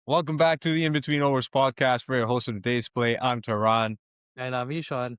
Welcome back to the In Between Overs podcast. For your host of today's play, I'm Taran. And I'm Ishan.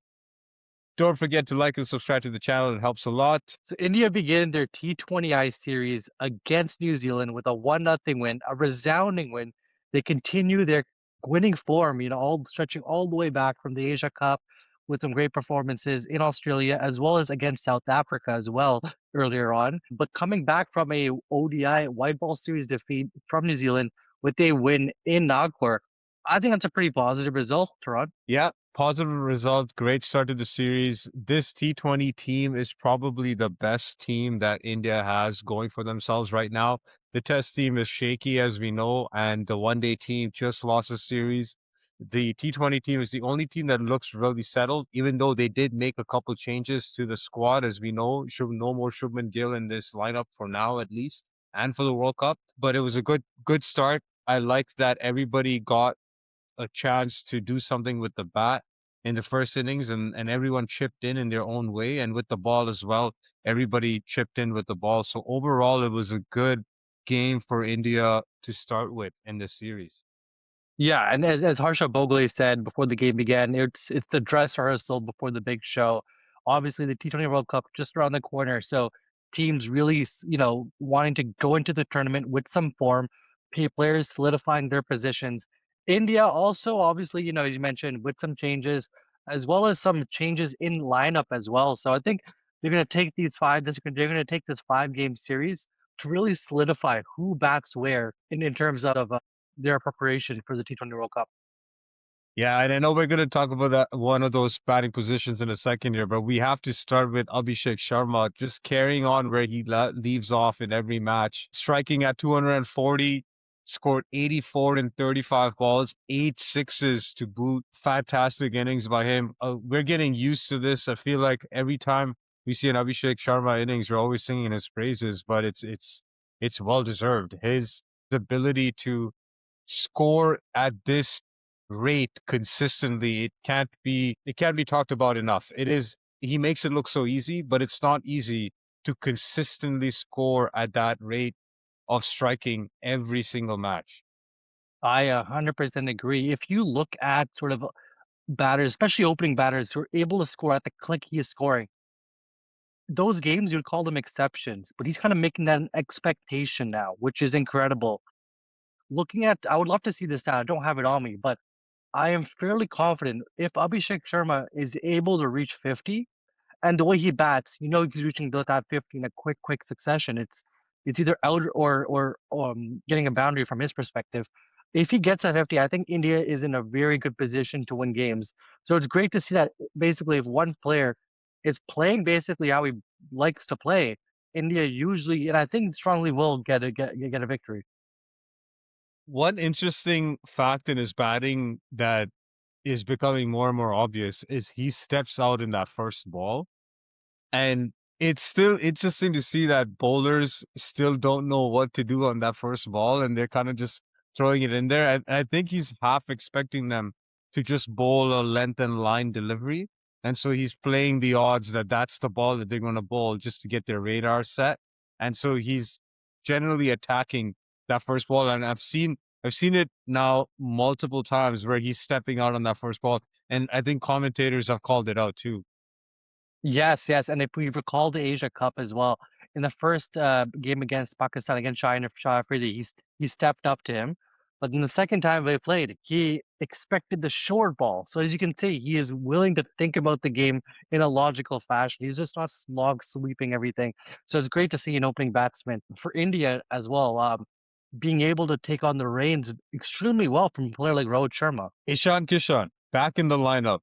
Don't forget to like and subscribe to the channel. It helps a lot. So India began their T20I series against New Zealand with a 1-0 win, a resounding win. They continue their winning form, all stretching all the way back from the Asia Cup with some great performances in Australia as well as against South Africa as well earlier on. But coming back from a ODI white ball series defeat from New Zealand with a win in Nagpur, I think that's a pretty positive result, Taran. Yeah, positive result. Great start to the series. This T20 team is probably the best team that India has going for themselves right now. The test team is shaky, as we know, and the one day team just lost a series. The T20 team is the only team that looks really settled, even though they did make a couple changes to the squad, as we know. No more Shubman Gill in this lineup for now, at least, and for the World Cup. But it was a good start. I liked that everybody got a chance to do something with the bat in the first innings, and everyone chipped in their own way, and with the ball as well, everybody chipped in with the ball. So overall, it was a good game for India to start with in this series. Yeah, and as Harsha Bogle said before the game began, it's the dress rehearsal before the big show. Obviously, the T20 World Cup just around the corner, so teams really, wanting to go into the tournament with some form, players solidifying their positions. India also, obviously, as you mentioned, with some changes, as well as some changes in lineup as well. So I think they're going to take they're going to take this 5-game series to really solidify who backs where in terms of their preparation for the T20 World Cup. Yeah, and I know we're going to talk about that one of those batting positions in a second here, but we have to start with Abhishek Sharma just carrying on where he leaves off in every match, striking at 240, scored 84 in 35 balls, 8 sixes to boot. Fantastic innings by him. We're getting used to this. I feel like every time we see an Abhishek Sharma innings, we're always singing his praises, but it's well deserved. His ability to score at this rate consistently, it can't be talked about enough. He makes it look so easy, but it's not easy to consistently score at that rate of striking every single match. I 100% agree. If you look at sort of batters, especially opening batters who are able to score at the click he is scoring, those games you'd call them exceptions, but he's kind of making that an expectation now, which is incredible. I would love to see this stat. I don't have it on me, but I am fairly confident if Abhishek Sharma is able to reach 50, and the way he bats, he's reaching that 50 in a quick succession. It's either out or getting a boundary from his perspective. If he gets a 50, I think India is in a very good position to win games. So it's great to see that basically if one player is playing basically how he likes to play, India usually, and I think strongly will get a victory. One interesting fact in his batting that is becoming more and more obvious is he steps out in that first ball. And it's still interesting to see that bowlers still don't know what to do on that first ball, and they're kind of just throwing it in there. And I think he's half expecting them to just bowl a length and line delivery. And so he's playing the odds that that's the ball that they're going to bowl just to get their radar set. And so he's generally attacking that first ball. And I've seen it now multiple times where he's stepping out on that first ball. And I think commentators have called it out too. Yes, yes, and if we recall the Asia Cup as well, in the first game against Pakistan, against Shah Afridi, he stepped up to him. But in the second time they played, he expected the short ball. So as you can see, he is willing to think about the game in a logical fashion. He's just not slog sweeping everything. So it's great to see an opening batsman for India as well, being able to take on the reins extremely well from a player like Rohit Sharma. Ishan Kishan back in the lineup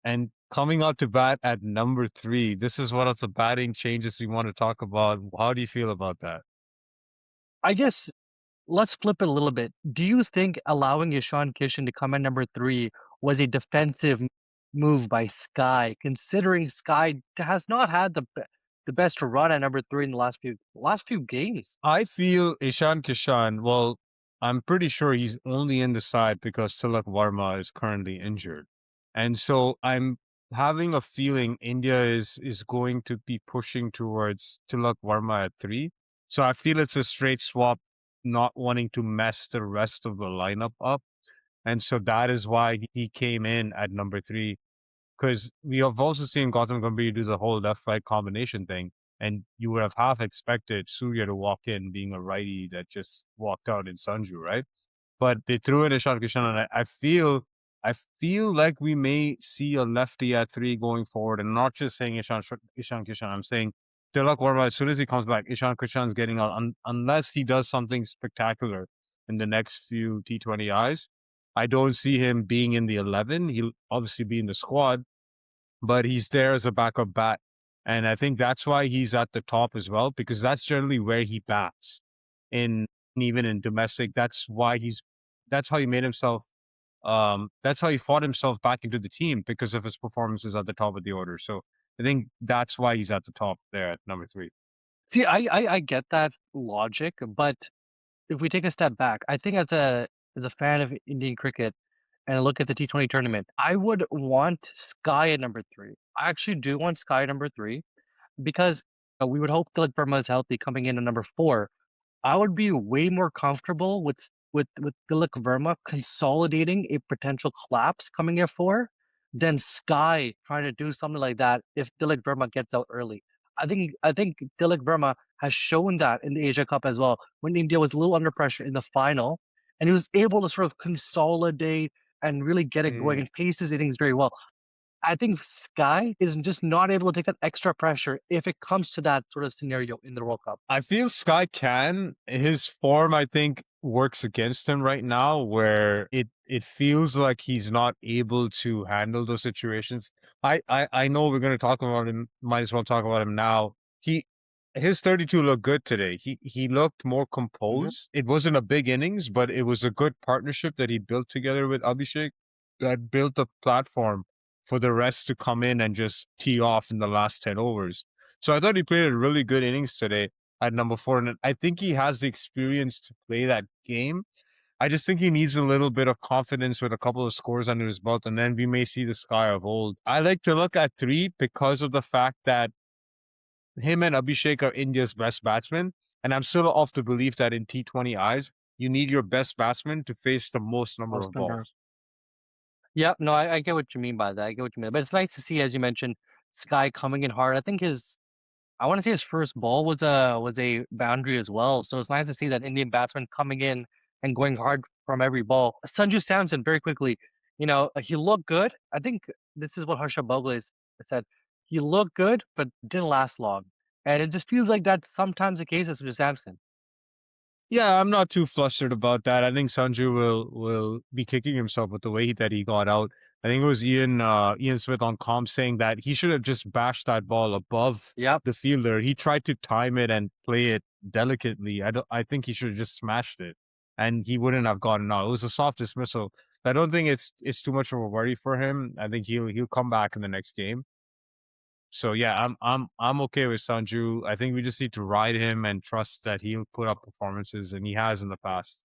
and coming out to bat at number 3. This is one of the batting changes we want to talk about. How do you feel about that? I guess let's flip it a little bit. Do you think allowing Ishan Kishan to come at number 3 was a defensive move by Sky, considering Sky has not had the best run at number 3 in the last few games? I feel Ishan Kishan, well, I'm pretty sure he's only in the side because Tilak Varma is currently injured. And so I'm having a feeling India is going to be pushing towards Tilak Varma at 3. So I feel it's a straight swap not wanting to mess the rest of the lineup up. And so that is why he came in at number three. Because we have also seen Gautam Gambhir do the whole left-right combination thing, and you would have half expected Surya to walk in being a righty that just walked out in Sanju, right? But they threw in Ishan Kishan, and I feel like we may see a lefty at three going forward, and not just saying Ishan Kishan. I'm saying Tilak Verma, as soon as he comes back, Ishan Kishan's getting out, unless he does something spectacular in the next few T20Is. I don't see him being in the 11. He'll obviously be in the squad, but he's there as a backup bat. And I think that's why he's at the top as well, because that's generally where he bats in even in domestic. That's how he made himself that's how he fought himself back into the team because of his performances at the top of the order. So I think that's why he's at the top there at number three. See, I get that logic, but if we take a step back, I think as a fan of Indian cricket and look at the T20 tournament, I would want Sky at number three. I actually do want Sky at number three because we would hope Tilak Verma is healthy coming in at number four. I would be way more comfortable with Tilak Verma consolidating a potential collapse coming at four than Sky trying to do something like that if Tilak Verma gets out early. I think Tilak Verma has shown that in the Asia Cup as well when India was a little under pressure in the final, and he was able to sort of consolidate and really get it going Mm. and pace his innings very well. I think Sky is just not able to take that extra pressure if it comes to that sort of scenario in the World Cup. I feel Sky can. His form, I think, works against him right now, where it feels like he's not able to handle those situations. I know we're going to talk about him. Might as well talk about him now. His 32 looked good today. He looked more Mhm. composed. It wasn't a big innings, but it was a good partnership that he built together with Abhishek that built a platform for the rest to come in and just tee off in the last 10 overs. So I thought he played a really good innings today at number four. And I think he has the experience to play that game. I just think he needs a little bit of confidence with a couple of scores under his belt, and then we may see the Sky of old. I like to look at three because of the fact that him and Abhishek are India's best batsmen. And I'm still of the belief that in T20Is, you need your best batsman to face the most number Most of number. balls. Yeah, no, I get what you mean by that. I get what you mean. But it's nice to see, as you mentioned, Sky coming in hard. I want to say his first ball was a boundary as well. So it's nice to see that Indian batsman coming in and going hard from every ball. Sanju Samson, very quickly, he looked good. I think this is what Harsha Bhogle said. He looked good, but didn't last long. And it just feels like that's sometimes the case with Sanju Samson. Yeah, I'm not too flustered about that. I think Sanju will be kicking himself with the way that he got out. I think it was Ian Smith on comm saying that he should have just bashed that ball above Yep. the fielder. He tried to time it and play it delicately. I think he should have just smashed it, and he wouldn't have gotten out. It was a soft dismissal. I don't think it's too much of a worry for him. I think he'll come back in the next game. So yeah, I'm okay with Sanju. I think we just need to ride him and trust that he'll put up performances, and he has in the past.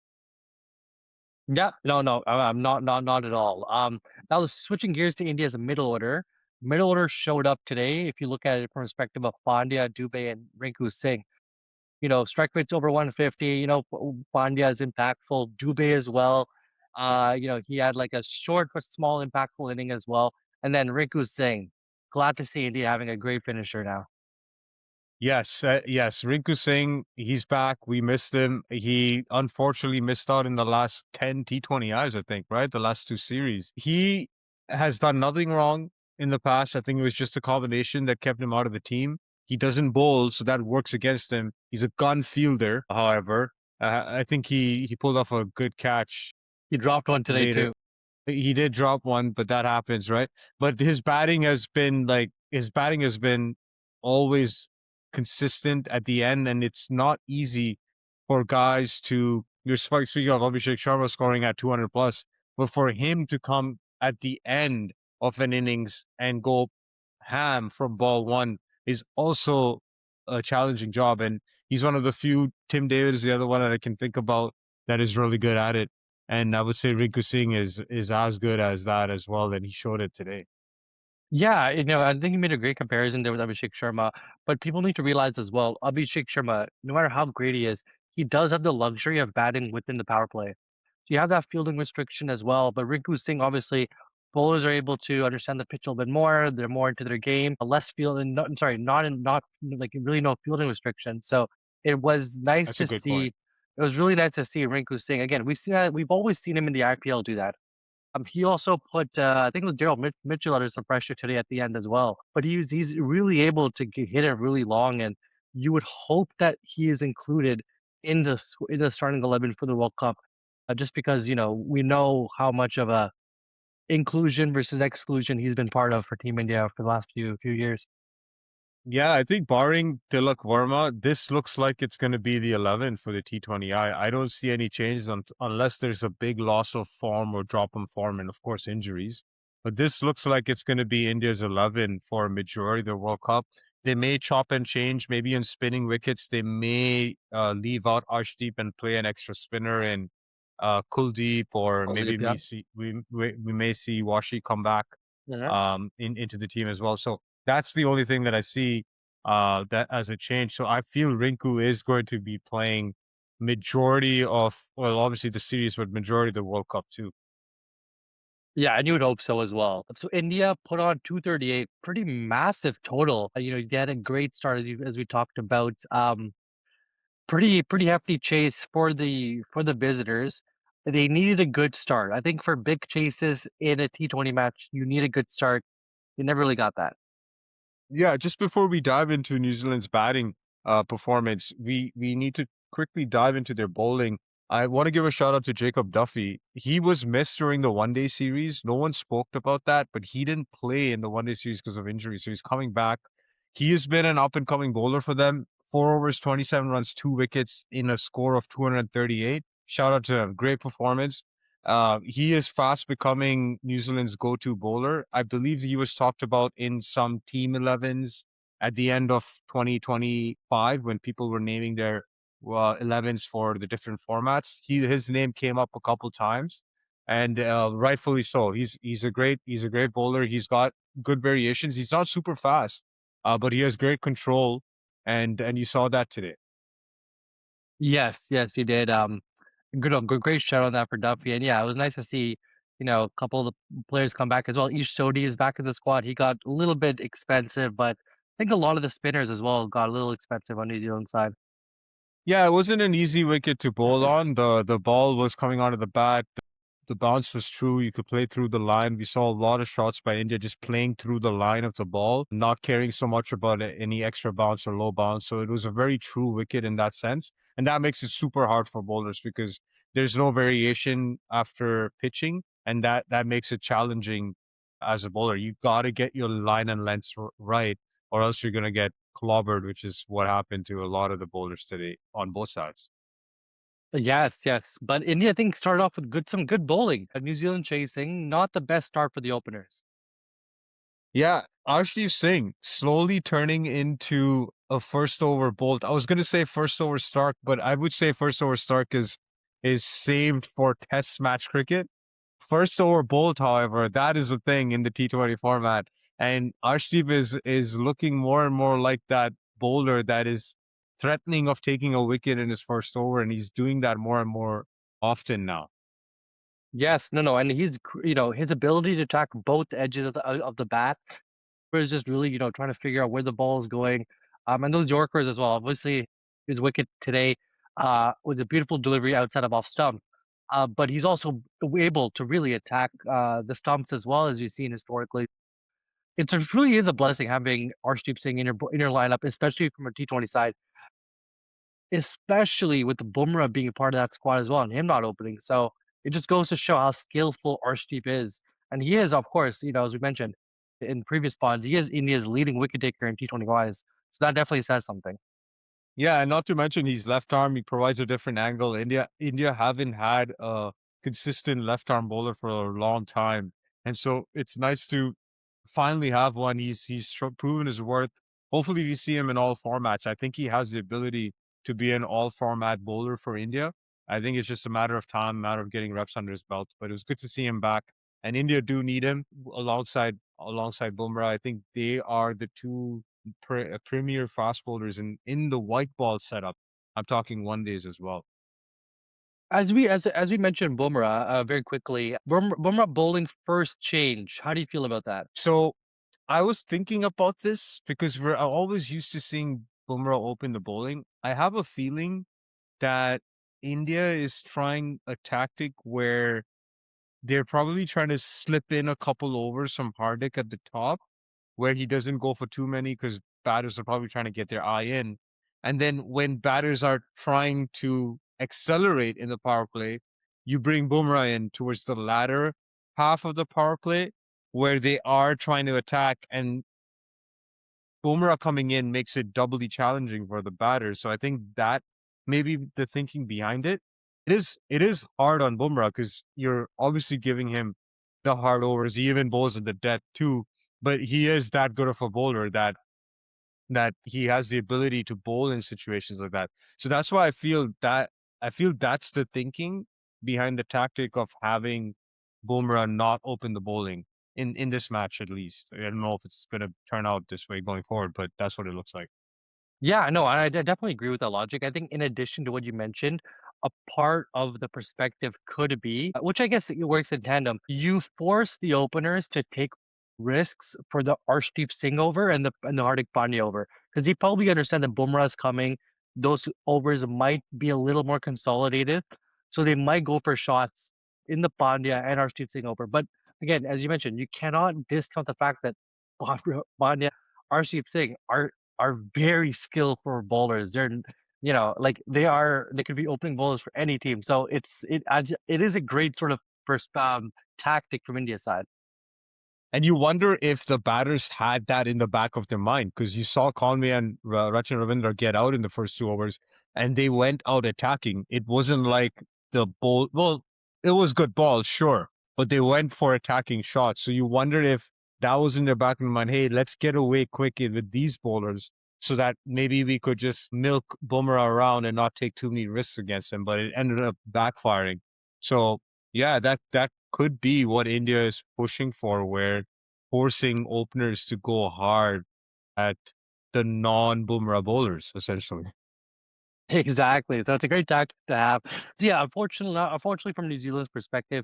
Yeah, no, no, I'm not at all. Now switching gears to India's middle order. Middle order showed up today. If you look at it from perspective of Pandya, Dubey, and Rinku Singh, strike rate's over 150. Pandya is impactful. Dubey as well. He had like a short but small impactful inning as well. And then Rinku Singh. Glad to see India having a great finisher now. Yes. Rinku Singh, he's back. We missed him. He unfortunately missed out in the last 10 T20Is, I think, right? The last two series. He has done nothing wrong in the past. I think it was just a combination that kept him out of the team. He doesn't bowl, so that works against him. He's a gun fielder, however. I think he pulled off a good catch He dropped one today later. too. He did drop one, but that happens, right? But his batting has been always consistent at the end, and it's not easy for guys to. You're speaking of Abhishek Sharma scoring at 200 plus, but for him to come at the end of an innings and go ham from ball one is also a challenging job. And he's one of the few. Tim David is the other one that I can think about that is really good at it. And I would say Rinku Singh is as good as that as well, and he showed it today. Yeah, I think you made a great comparison there with Abhishek Sharma, but people need to realize as well, Abhishek Sharma, no matter how great he is, he does have the luxury of batting within the power play. So you have that fielding restriction as well. But Rinku Singh, obviously, bowlers are able to understand the pitch a little bit more. They're more into their game, less fielding. Not, I'm sorry, not like really no fielding restriction. So it was nice That's a to good see. point. It was really nice to see Rinku Singh again. We see that we've always seen him in the IPL do that. He also put, I think it was Mitchell under some pressure today at the end as well. But he's really able to hit it really long, and you would hope that he is included in in the starting 11 for the World Cup, just because we know how much of a inclusion versus exclusion he's been part of for Team India for the last few years. Yeah, I think barring Tilak Verma, this looks like it's going to be the 11 for the T20I. I don't see any changes unless there's a big loss of form or drop in form, and of course injuries. But this looks like it's going to be India's 11 for a majority of the World Cup. They may chop and change, maybe in spinning wickets. They may leave out Arshdeep and play an extra spinner in Kuldeep, or Oh, maybe yeah. we may see Washi come back Yeah. into the team as well. So that's the only thing that I see that as a change. So I feel Rinku is going to be playing majority of, well, obviously the series, but majority of the World Cup too. Yeah, and you would hope so as well. So India put on 238, pretty massive total. You had a great start as we talked about. Pretty hefty chase for the visitors. They needed a good start. I think for big chases in a T20 match, you need a good start. You never really got that. Yeah, just before we dive into New Zealand's batting performance, we need to quickly dive into their bowling. I want to give a shout out to Jacob Duffy. He was missed during the one day series. No one spoke about that, but he didn't play in the one day series because of injury. So he's coming back. He has been an up and coming bowler for them. 4 overs, 27 runs, 2 wickets in a score of 238. Shout out to him. Great performance. He is fast becoming New Zealand's go-to bowler. I believe he was talked about in some team 11s at the end of 2025 when people were naming their 11s for the different formats. His name came up a couple times, and rightfully so. He's a great bowler. He's got good variations. He's not super fast, but he has great control, and you saw that today. Yes, yes, you did. Great shout on that for Duffy. And yeah, it was nice to see, a couple of the players come back as well. Ish Sodhi is back in the squad. He got a little bit expensive, but I think a lot of the spinners as well got a little expensive on New Zealand side. Yeah, it wasn't an easy wicket to bowl on. The ball was coming out of the bat. The bounce was true. You could play through the line. We saw a lot of shots by India just playing through the line of the ball, not caring so much about any extra bounce or low bounce. So it was a very true wicket in that sense. And that makes it super hard for bowlers because there's no variation after pitching. And that makes it challenging as a bowler. You got to get your line and length right, or else you're going to get clobbered, which is what happened to a lot of the bowlers today on both sides. Yes, yes. But India, I think, started off with some good bowling. New Zealand chasing, not the best start for the openers. Yeah, Arshdeep Singh slowly turning into a first over Bolt. I was gonna say first over Stark, but I would say first over Stark is saved for Test match cricket. First over Bolt, however, that is a thing in the T20 format, and Arshdeep is looking more and more like that bowler that is threatening of taking a wicket in his first over, and he's doing that more and more often now. Yes, no, and his ability to attack both edges of the bat was just really, trying to figure out where the ball is going. And those Yorkers as well. Obviously, his wicket today was a beautiful delivery outside of off stump. But he's also able to really attack the stumps as well as you've seen historically. It really is a blessing having Arshdeep Singh in your lineup, especially from a T20 side, especially with the Bumrah being a part of that squad as well and him not opening. So it just goes to show how skillful Arshdeep is. And he is, of course, as we mentioned in previous pods, he is India's leading wicket taker in T20 wise. So that definitely says something. Yeah, and not to mention he's left arm. He provides a different angle. India haven't had a consistent left arm bowler for a long time, and so it's nice to finally have one. He's proven his worth. Hopefully, we see him in all formats. I think he has the ability to be an all format bowler for India. I think it's just a matter of time, a matter of getting reps under his belt. But it was good to see him back, and India do need him alongside Bumrah. I think they are the two premier fast bowlers in the white ball setup. I'm talking one days as well. As we mentioned Bumrah, very quickly, Bumrah bowling first change. How do you feel about that? So I was thinking about this because we're always used to seeing Bumrah open the bowling. I have a feeling that India is trying a tactic where they're probably trying to slip in a couple overs from Hardik at the top where he doesn't go for too many because batters are probably trying to get their eye in. And then when batters are trying to accelerate in the power play, you bring Bumrah in towards the latter half of the power play where they are trying to attack, and Bumrah coming in makes it doubly challenging for the batters. So I think that maybe the thinking behind it. It is hard on Bumrah because you're obviously giving him the hard overs. He even bowls in the death too, but he is that good of a bowler that he has the ability to bowl in situations like that. So that's why I feel that's the thinking behind the tactic of having Bumrah not open the bowling in this match at least. I don't know if it's going to turn out this way going forward, but that's what it looks like. Yeah, no, I definitely agree with that logic. I think in addition to what you mentioned, a part of the perspective could be, which I guess it works in tandem. You force the openers to take risks for the Arshdeep Singh over and the Hardik Pandya over, because they probably understand that Bumrah is coming. Those overs might be a little more consolidated, so they might go for shots in the Pandya and Arshdeep Singh over. But again, as you mentioned, you cannot discount the fact that Pandya, Arshdeep Singh are very skillful bowlers. They're like they could be opening bowlers for any team. So it is a great sort of first tactic from India's side. And you wonder if the batters had that in the back of their mind because you saw Conway and Rachin Ravindra get out in the first 2 overs and they went out attacking. It wasn't like the ball, well, it was good balls, sure, but they went for attacking shots. So you wonder if that was in their back of their mind. Hey, let's get away quick with these bowlers so that maybe we could just milk Bumrah around and not take too many risks against him. But it ended up backfiring. So yeah, that could be what India is pushing for, where forcing openers to go hard at the non-Bumrah bowlers, essentially. Exactly. So it's a great tactic to have. So yeah, unfortunately from New Zealand's perspective,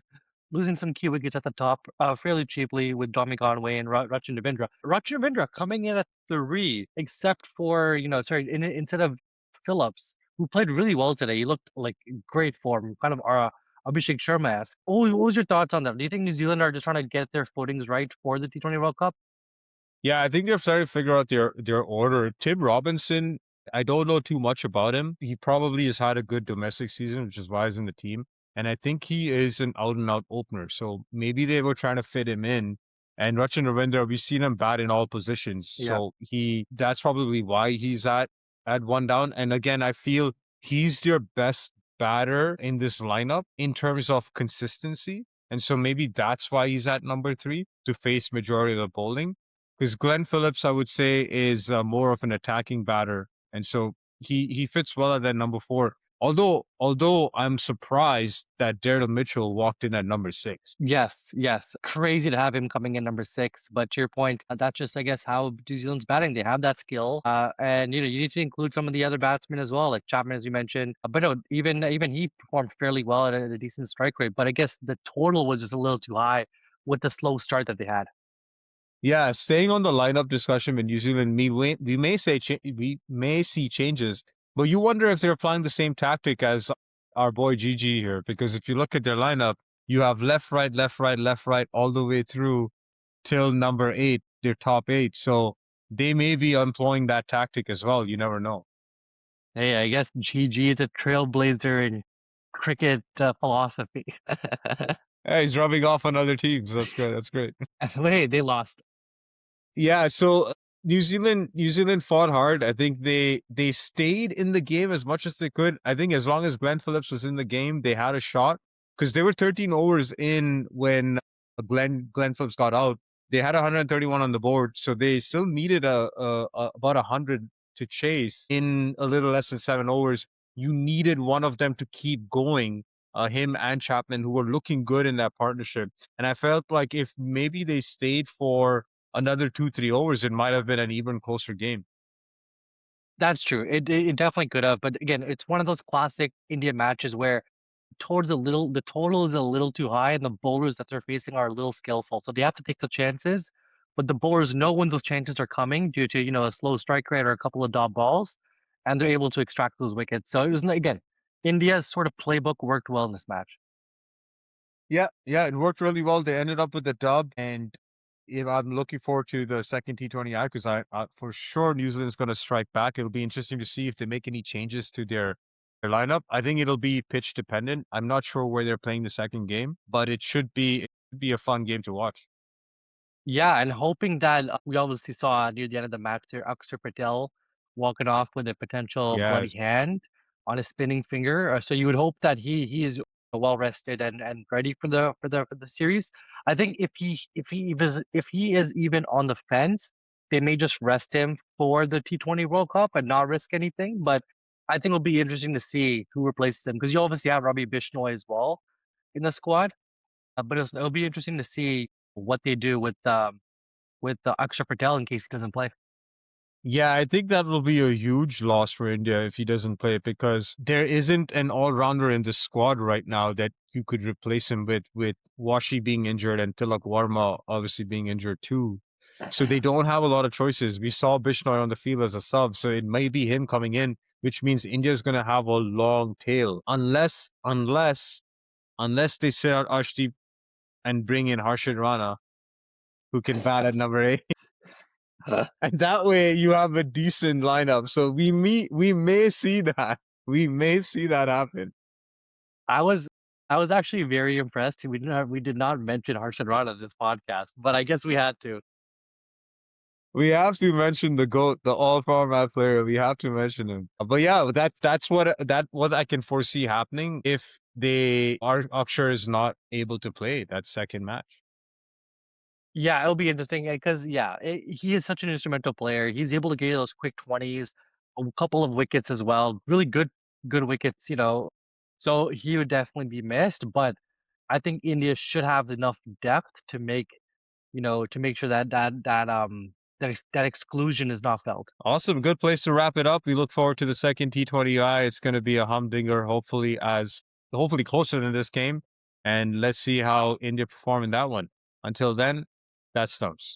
losing some key wickets at the top fairly cheaply with Dommy Conway and Rachin Ravindra. Rachin Ravindra coming in at 3, except for, instead of Phillips, who played really well today. He looked like great form, kind of Abhishek Sharma-esque. What was your thoughts on that? Do you think New Zealand are just trying to get their footings right for the T20 World Cup? Yeah, I think they're starting to figure out their order. Tim Robinson, I don't know too much about him. He probably has had a good domestic season, which is why he's in the team. And I think he is an out and out opener. So maybe they were trying to fit him in. And Rachin Ravindra, we've seen him bat in all positions. Yeah. So that's probably why he's at one down. And again, I feel he's their best batter in this lineup in terms of consistency. And so maybe that's why he's at number 3 to face majority of the bowling because Glenn Phillips, I would say, is more of an attacking batter, and so he fits well at that number 4. Although I'm surprised that Daryl Mitchell walked in at number 6. Yes, yes. Crazy to have him coming in number 6. But to your point, that's just, I guess, how New Zealand's batting. They have that skill. And you need to include some of the other batsmen as well, like Chapman, as you mentioned. But no, even he performed fairly well at a decent strike rate. But I guess the total was just a little too high with the slow start that they had. Yeah, staying on the lineup discussion with New Zealand, we may see changes, but you wonder if they're applying the same tactic as our boy GG here, because if you look at their lineup, you have left, right, left, right, left, right, all the way through till number 8, their top 8. So they may be employing that tactic as well. You never know. Hey, I guess GG is a trailblazer in cricket philosophy. Hey, he's rubbing off on other teams. That's good. That's great. Wait, they lost. Yeah, so New Zealand fought hard. I think they stayed in the game as much as they could. I think as long as Glenn Phillips was in the game, they had a shot because they were 13 overs in when Glenn Phillips got out. They had 131 on the board, so they still needed about 100 to chase in a little less than 7 overs. You needed one of them to keep going, him and Chapman, who were looking good in that partnership. And I felt like if maybe they stayed for another 2, 3 overs, it might have been an even closer game. That's true. It definitely could have, but again, it's one of those classic Indian matches where the total is a little too high, and the bowlers that they're facing are a little skillful, so they have to take the chances. But the bowlers know when those chances are coming due to a slow strike rate or a couple of dot balls, and they're able to extract those wickets. So it was again, India's sort of playbook worked well in this match. Yeah, yeah, it worked really well. They ended up with the dub, and if I'm looking forward to the second T20I because for sure New Zealand's going to strike back. It'll be interesting to see if they make any changes to their lineup. I think it'll be pitch dependent. I'm not sure where they're playing the second game, but it should be a fun game to watch. Yeah, and hoping that we obviously saw near the end of the match there, Axar Patel walking off with a potential bloody Yes. hand on his spinning finger. So you would hope that he is well rested and ready for the series. I think if he is even on the fence, they may just rest him for the T20 World Cup and not risk anything. But I think it'll be interesting to see who replaces him because you obviously have Ravi Bishnoi as well in the squad. But it'll be interesting to see what they do with the Axar Patel in case he doesn't play. Yeah, I think that will be a huge loss for India if he doesn't play because there isn't an all-rounder in the squad right now that you could replace him with Washi being injured and Tilak Warma obviously being injured too. So they don't have a lot of choices. We saw Bishnoi on the field as a sub, so it may be him coming in, which means India's going to have a long tail unless they sit out Arshdeep and bring in Harshit Rana, who can bat at number 8. And that way you have a decent lineup. So we may see that. We may see that happen. I was I was actually very impressed. We did not mention Harshad Rana in this podcast, but I guess we had to. We have to mention the GOAT, the all format player. We have to mention him. But yeah, that's what I can foresee happening if they are Akshar is not able to play that second match. Yeah, it'll be interesting because he is such an instrumental player. He's able to get those quick 20s, a couple of wickets as well. Really good wickets. So he would definitely be missed, but I think India should have enough depth to make sure that exclusion is not felt. Awesome. Good place to wrap it up. We look forward to the second T20I. It's going to be a humdinger, hopefully closer than this game. And let's see how India perform in that one. Until then, that stumps.